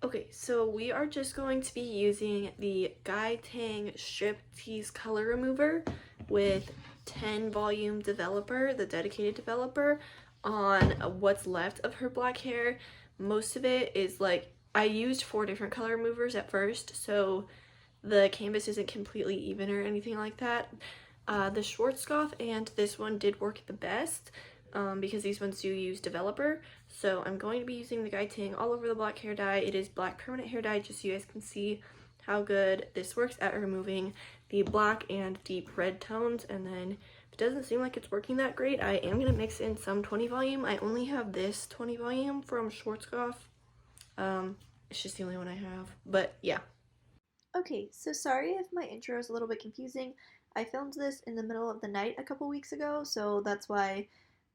Okay, so we are just going to be using the Tang Striptease Color Remover with 10 volume developer, the dedicated developer, on what's left of her black hair. Most of it is like, I used 4 different color removers at first, so the canvas isn't completely even or anything like that. The Schwarzkopf and this one did work the best because these ones do use developer. So I'm going to be using the Tang all over the black hair dye. It is black permanent hair dye, just so you guys can see how good this works at removing the black and deep red tones. And then if it doesn't seem like it's working that great, I am going to mix in some 20 volume. I only have this 20 volume from Schwarzkopf. It's just the only one I have, but yeah. Okay, so sorry if my intro is a little bit confusing. I filmed this in the middle of the night a couple weeks ago, so that's why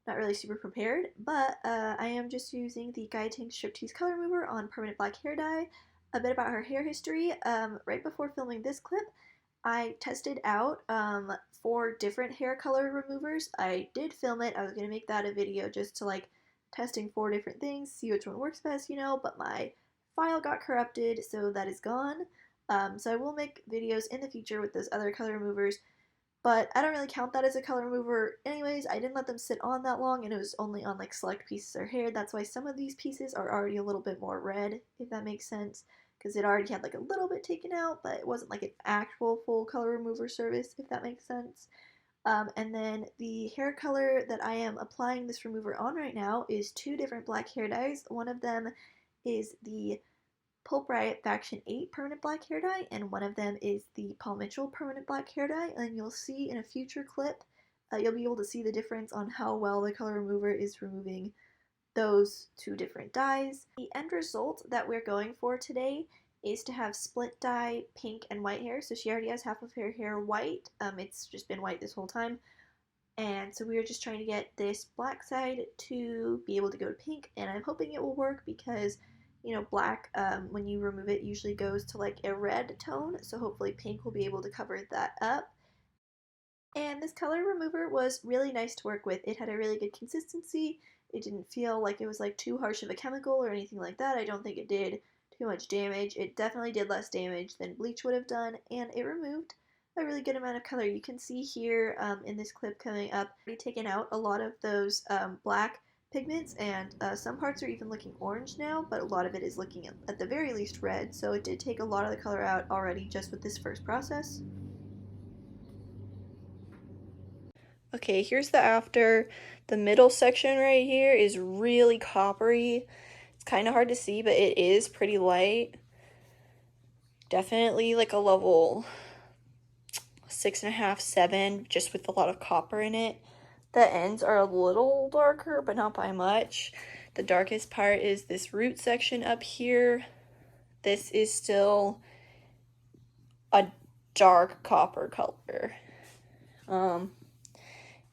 I'm not really super prepared, but I am just using the Tang Striptease Color Remover on permanent black hair dye. A bit about her hair history. Right before filming this clip, I tested out 4 different hair color removers. I did film it. I was going to make that a video just to like testing 4 different things, see which one works best, but my file got corrupted, so that is gone. So I will make videos in the future with those other color removers, but I don't really count that as a color remover anyways. I didn't let them sit on that long, and it was only on like select pieces of hair. That's why some of these pieces are already a little bit more red, if that makes sense, because it already had like a little bit taken out, but it wasn't like an actual full color remover service, if that makes sense. And then the hair color that I am applying this remover on right now is 2 different black hair dyes. One of them is the Pulp Riot Faction 8 permanent black hair dye, and one of them is the Paul Mitchell permanent black hair dye. And you'll see in a future clip, you'll be able to see the difference on how well the color remover is removing those 2 different dyes. The end result that we're going for today is to have split dye pink and white hair. So she already has half of her hair white. It's just been white this whole time. And so we are just trying to get this black side to be able to go to pink, and I'm hoping it will work because, black, when you remove it, usually goes to like a red tone, so hopefully pink will be able to cover that up. And this color remover was really nice to work with. It had a really good consistency. It didn't feel like it was like too harsh of a chemical or anything like that. I don't think it did too much damage. It definitely did less damage than bleach would have done, and it removed a really good amount of color. You can see here in this clip coming up, I've taken out a lot of those black pigments, and some parts are even looking orange now, but a lot of it is looking at the very least red, so it did take a lot of the color out already just with this first process. Okay, here's the after. The middle section right here is really coppery. It's kind of hard to see, but it is pretty light. Definitely like a level 6.5, 7, just with a lot of copper in it. The ends are a little darker, but not by much. The darkest part is this root section up here. This is still a dark copper color.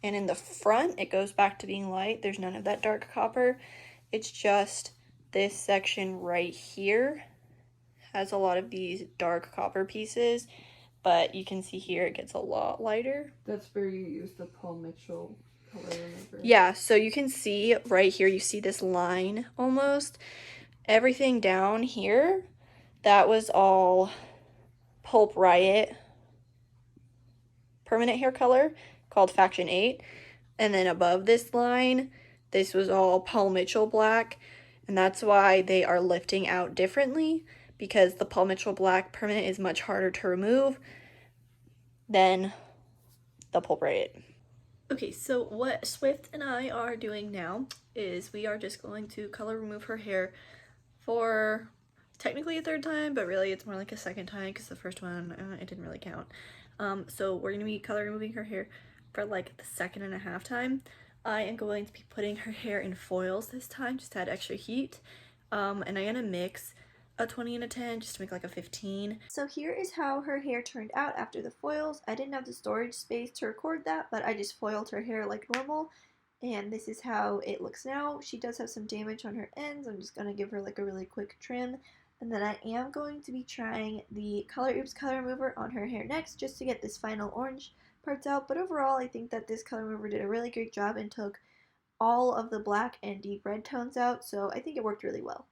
And in the front, it goes back to being light. There's none of that dark copper. It's just this section right here has a lot of these dark copper pieces, but you can see here it gets a lot lighter. That's where you use the Paul Mitchell color remover. Yeah, so you can see right here, you see this line almost. Everything down here, that was all Pulp Riot permanent hair color called Faction 8. And then above this line, this was all Paul Mitchell black. And that's why they are lifting out differently, because the Paul Mitchell black permanent is much harder to remove than the Pulp Riot. Okay, so what Swift and I are doing now is we are just going to color remove her hair for technically a 3rd time, but really it's more like a 2nd time because the first one, it didn't really count. So we're going to be color removing her hair for like the 2.5 time. I am going to be putting her hair in foils this time, just to add extra heat. And I'm going to mix a 20 and a 10 just to make like a 15. So here is how her hair turned out after the foils. I didn't have the storage space to record that, but I just foiled her hair like normal. And this is how it looks now. She does have some damage on her ends. I'm just going to give her like a really quick trim. And then I am going to be trying the Color Oops color remover on her hair next, just to get this final orange parts out. But overall, I think that this color remover did a really great job and took all of the black and deep red tones out. So I think it worked really well.